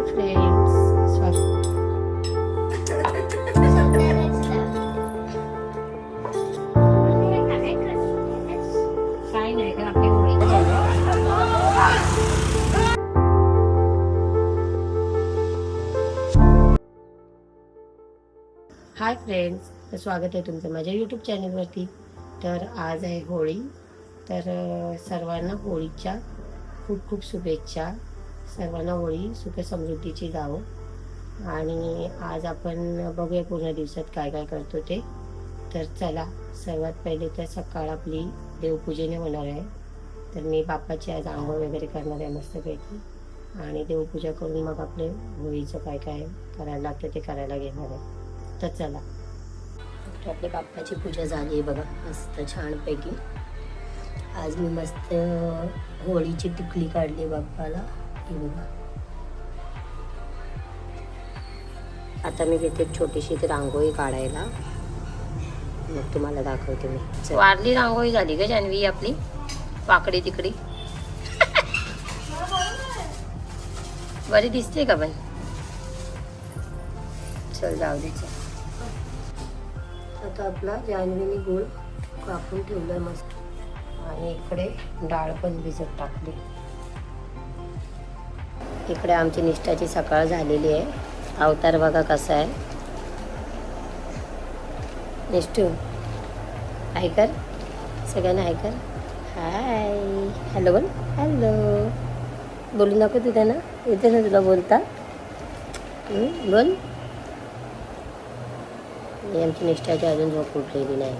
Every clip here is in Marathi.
फ्रेंड्स, काय नाही का आपली होळी हाय फ्रेंड्स, तर स्वागत आहे तुमचं माझ्या यूट्यूब चॅनलवरती. तर आज आहे होळी. तर सर्वांना होळीच्या खूप खूप शुभेच्छा. सर्वांना होळी सुख समृद्धीची जावो. आणि आज आपण बघूया पूर्ण दिवसात काय काय करतो ते. तर चला, सर्वात पहिले तर सकाळ आपली देवपूजेने होणार आहे. तर मी बाप्पाची आज आंघोळ वगैरे करणार आहे मस्तपैकी. आणि देवपूजा करून मग आपले होळीचं काय काय करायला लागतं ते करायला घेणार आहे. तर चला, तर आपल्या बाप्पाची पूजा झाली आहे बघा, मस्त छानपैकी. आज मी मस्त होळीची टिकली काढली बाप्पाला, ही बघा. आता मी घेते छोटीशी ती रांगोळी काढायला, मग तुम्हाला दाखवते मी. वारली रांगोळी झाली का जान्हवी आपली, वाकडी तिकडी बरी दिसते का पण. चल जाऊ दे. आता आपला जान्हवीने गोल कापून ठेवलं मस्त. आणि इकडे डाळ पण भिजत टाकली. इकडे आमची निष्ठाची सकाळ झालेली आहे. अवतार बघा कसा आहे. निष्ठू हाय कर, सगळ्यांना हाय कर. हाय, हॅलो बोल. हॅलो बोलू नको तू त्यांना, येते ना तुला बोलता. बोल. आमची निष्ठाची अजून झोप उठलेली नाही.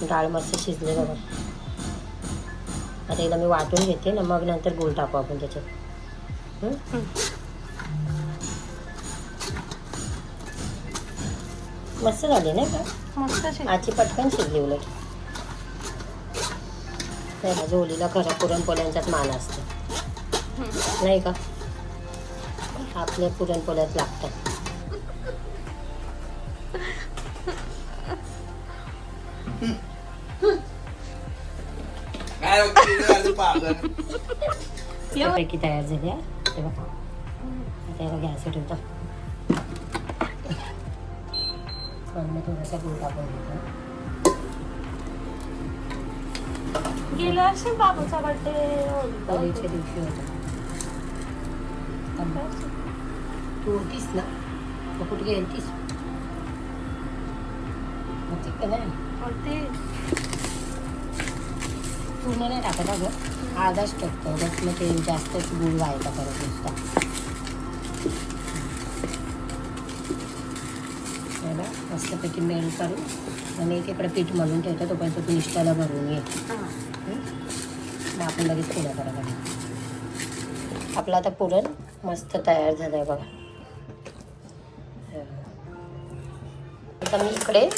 डाळ मस्त शिजले बघा. आता एकदा मी वाटून घेते ना, मग नंतर गूळ टाकू आपण त्याच्यात. मस्त झाली नाही का, मस्त. आजची पटकन शिजली उलट. माझ्या होळीला खरा पुरणपोळ्यांचाच मान असतो नाही का. आपल्या पुरणपोळ्यात लागतात. पैकी तयार झाली आहे तेव्हा. त्याला गॅस ठेवतो. मी थोडासा गूळ टाकून घेतो. गेल्या वर्षी बाबूचा बर्थडे होळीच्या दिवशी होता. तू होतीस ना, मग कुठे गेलतीस होती का नाही. पूर्ण नाही टाकत अगं, आधाच टाकतो बस. मग ते जास्तच गुळ व्हायचा परत नुसता. मस्तपैकी मेल्ट करून आणि एकीकडे पीठ मळून ठेवतो. तोपर्यंत तू निष्ठाला भरून घे. मग आपण लगेच पुढे करायला. आपलं आता पुरण मस्त तयार झालं आहे बघा. आता मी इकडे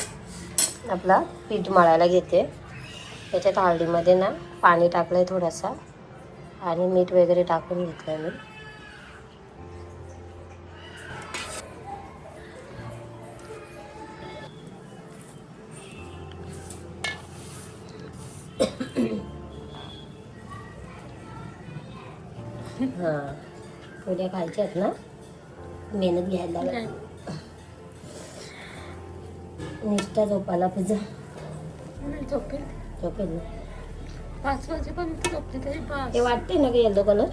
आपला पीठ मळायला घेते. त्याच्यात हळदीमध्ये ना पाणी टाकलं आहे थोडासा, आणि मीठ वगैरे टाकून घेतलं आहे मी. हां, उद्या खायचे आहेत ना, मेहनत घ्यायला लागेल. निष्ठा झोपायला पुजा झोपेल झोपेल ना. 5 वाजेपर्यंत झोपते तरी पाच. ते वाटते ना की येल्लो कलर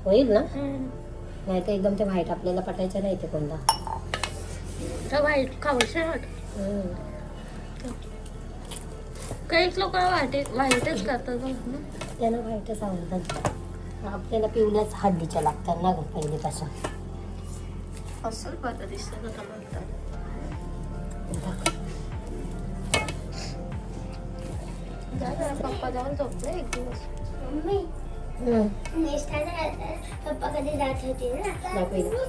होईल ना. नाही तर एकदम ते व्हाईट आपल्याला पटायचं नाही ते कोणता. व्हाईट खावंसं वाट. काही लोक वाईटच करतात बघ ना. त्यांना व्हाईटच आवडतात, आपल्याला पिवल्याच हल्लीच्या लागतात ना ग पहिलेपासून. असं बरं दिसतं का म्हणतात. पप्पा जाऊन झोपले एक दिवस. मम्मी नेक्स्ट पप्पा कधी जात होते ना दाखव इथं.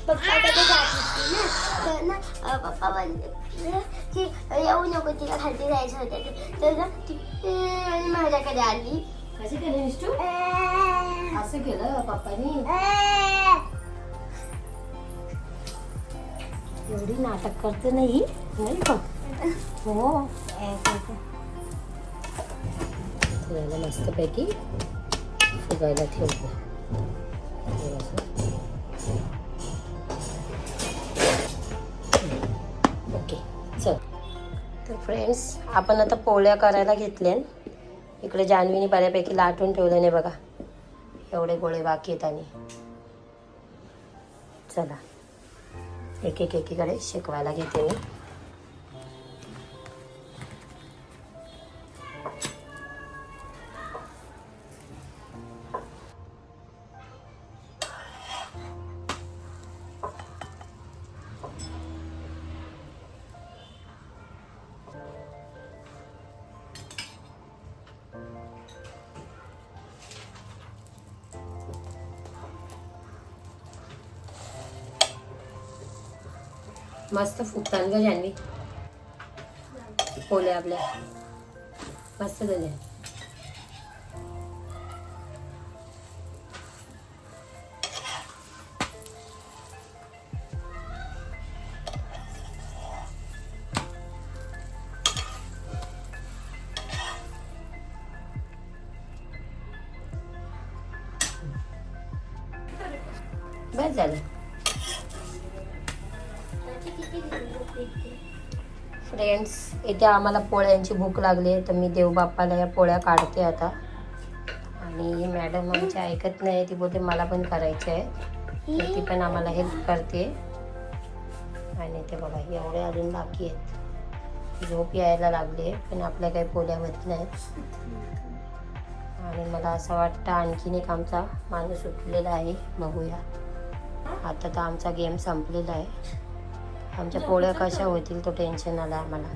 पप्पा कधी जात होते ना तर ना पप्पा म्हणले की येऊ नको तिला खाली जायचं होतं ते. तर ना ती माझ्याकडे आली. कसं केलं निष्ठू? असं केलं पप्पानी? एवढी नाटक करते नाही नाही का? हो त्याला मस्तपैकी फुगायला ठेवतो. ओके चल. तर फ्रेंड्स आपण आता पोळ्या करायला घेतल्या. इकडे जान्हवीने बऱ्यापैकी लाटून ठेवलं नाही बघा, एवढे गोळे बाकी आहेत. आणि चला एक एक एकीकडे शेकवायला घेते मी. मस्त फुगतात ग जान्हवी पोळ्या आपल्या, मस्त झाल्या. बस झालं. फ्रेंड्स इथे आम्हाला पोळ्यांची भूक लागली आहे, तर मी देवबाप्पाला या पोळ्या काढते आता. आणि मॅडम आमची ऐकत नाही, ती बोलते मला पण करायचे आहे, तर ती पण आम्हाला हेल्प करते. आणि ते बघा एवढे अजून बाकी आहेत. झोप यायला लागली आहे पण आपल्या काही पोळ्या होत नाहीत. आणि मला असं वाटतं आणखीन एक आमचा माणूस उठलेला आहे, बघूया. आता तर आमचा गेम संपलेला आहे. आमच्या पोळ्या कशा होतील तो टेन्शन आला आम्हाला.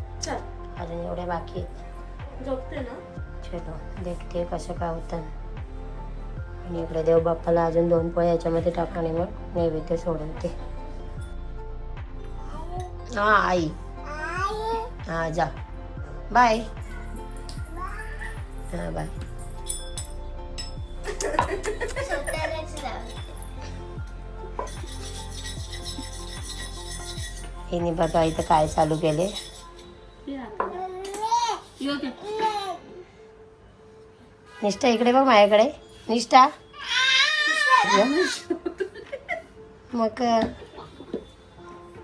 अजून एवढ्या बाकी आहेत. झोपते ना. चलो देखते कसं काय होतं. आणि इकडे देवबाप्पाला अजून 2 पोळ्या याच्यामध्ये टाका आणि मग नैवेद्य सोडवते. हां आई, हां जा, बाय. हां बाय. हिने बघा इथं काय चालू केले. निष्ठा इकडे बघ माझ्याकडे. निष्ठा मग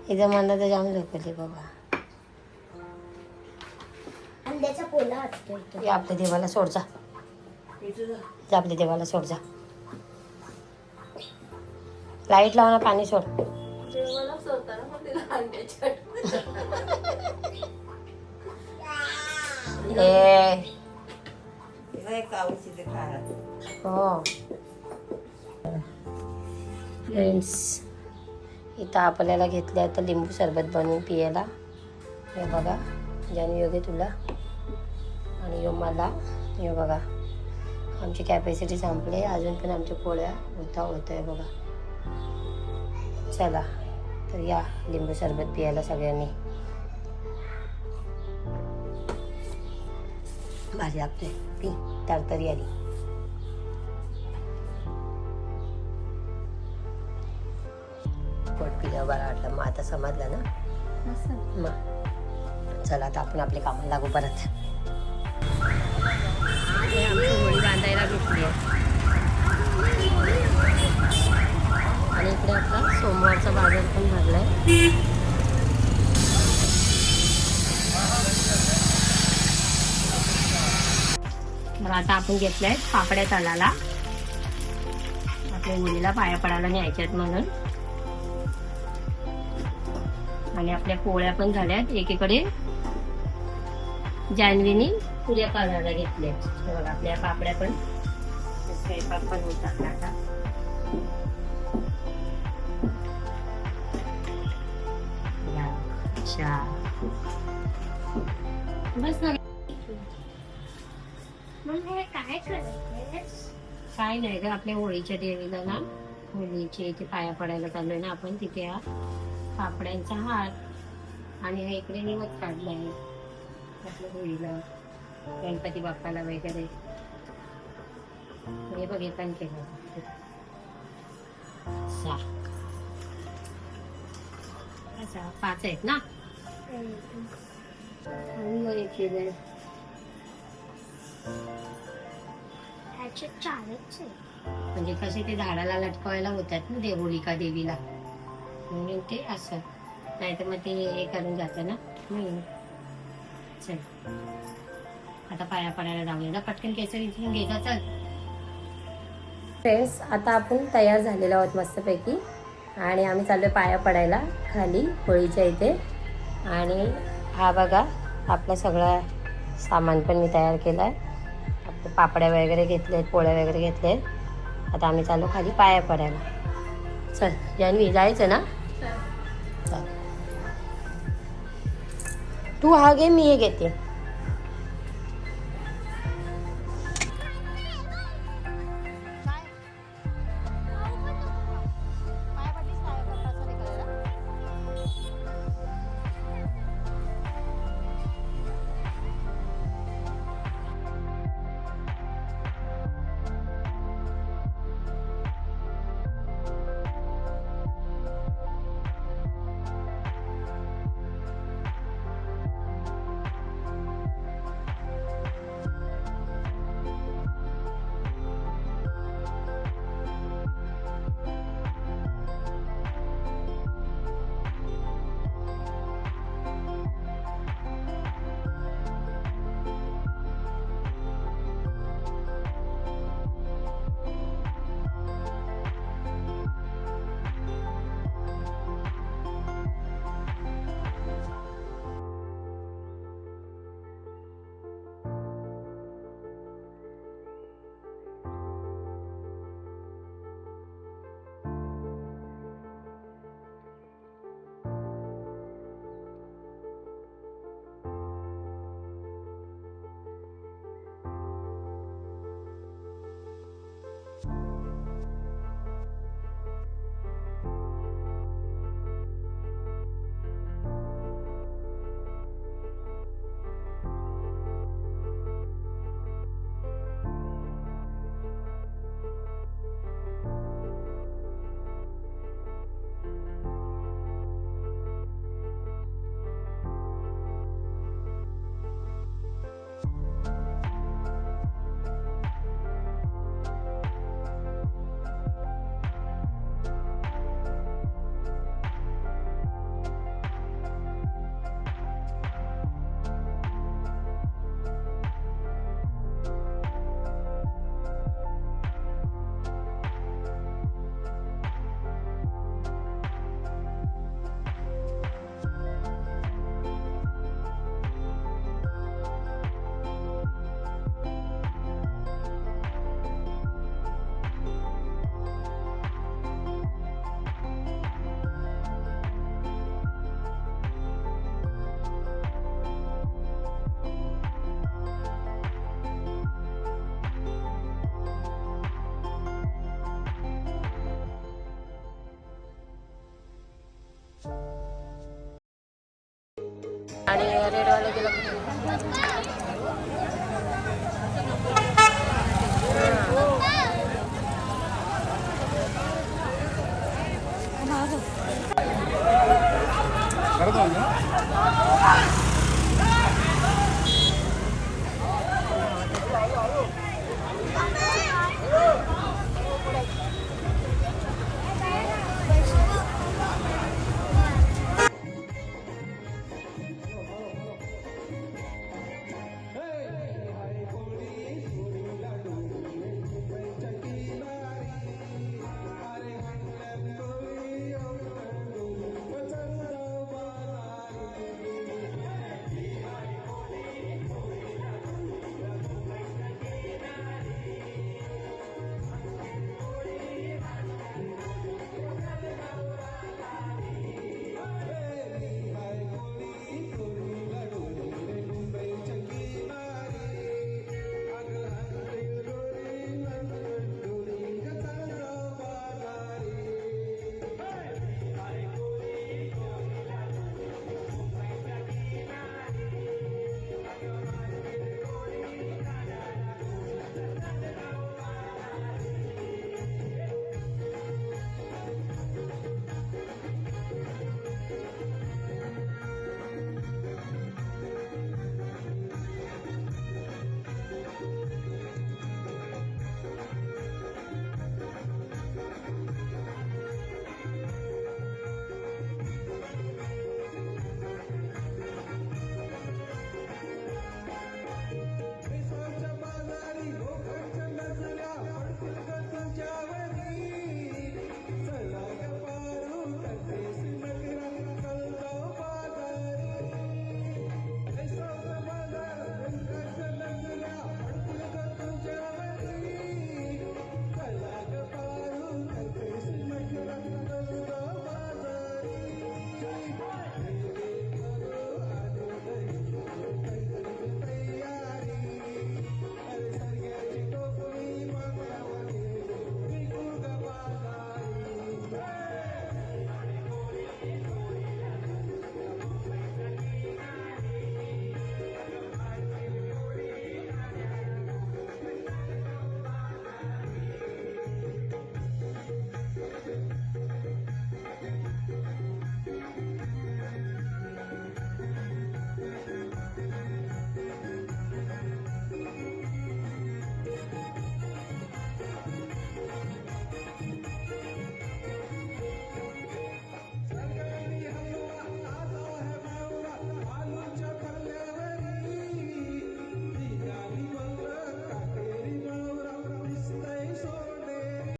इथं मला तर जाम झोपले बाबा. अंड्याचा पोला असतो इथं. हे आपल्या देवाला सोड जा, जा आपल्या देवाला सोड जा. लाईट लावून पाणी सोड. जेवायला सोडताना मग तिला अंड्याची हो फ्रेंड्स इथं आपल्याला घेतलं आता लिंबू सरबत बनवून पियाला. हे बघा जान्हवी योगे तुला आणि यो मला. हे बघा आमची कॅपॅसिटी संपली, अजून पण आमच्या पोळ्या होत आहे बघा. चला तर या लिंबू सरबत पियाला सगळ्यांनी. भारी लागतोय, पी तरतरी आली. पोट पिल्यावर बरं वाटलं, मग आता समजलं ना. मग चला आता आपण आपले कामाला लागू परत. आमची होळी बांधायला घेतली आहे. आणि इकडे आपला सोमवारचा बाजार पण भरलाय. तर आता आपण घेतलंय पापड्या तळाला, आपल्या मुलीला पाया पडायला न्यायच्यात म्हणून. आणि आपल्या पोळ्या पण झाल्यात एकीकडे जान्हवीने पुऱ्या करायला घेतल्या. हे बघा आपल्या पापड्या पण स्वयंपाक पण होतात आता. अच्छा बस ना. मग हे काय करायचं? काय नाही ग, आपल्या होळीच्या देवीला ना, होळीच्या इथे पाया पडायला चाललोय ना आपण, तिथे हा पापड्यांचा हार आणि हा इकडे निवत काढलाय आपल्या होळीला, गणपती बाप्पाला वगैरे. हे बघ, हे पण केलं. असा 5 आहेत ना, आणि मग हे केलंय. ह्याचे 4च आहे. म्हणजे कसे ते झाडाला लटकवायला होतात ना, होलिका देवीला, म्हणून ते असं. नाही तर मग ते हे करून जातं ना. चल आता पाया पडायला जाऊया ना, पटकन केसर इथून घ्यायचा. चल फ्रेंड्स, आता आपण तयार झालेलो आहोत मस्तपैकी, आणि आम्ही चाललोय पाया पडायला खाली होळीच्या इथे. आणि हा बघा आपलं सगळं सामान पण मी तयार केलं आहे. आपले पापड्या वगैरे घेतले आहेत, पोळ्या वगैरे घेतले आहेत. आता आम्ही चाललो खाली पाया पडायला. चल जान्हवी, जायचं ना. चल तू हा घे, मी हे घेते. आणि रेडवाला गेला.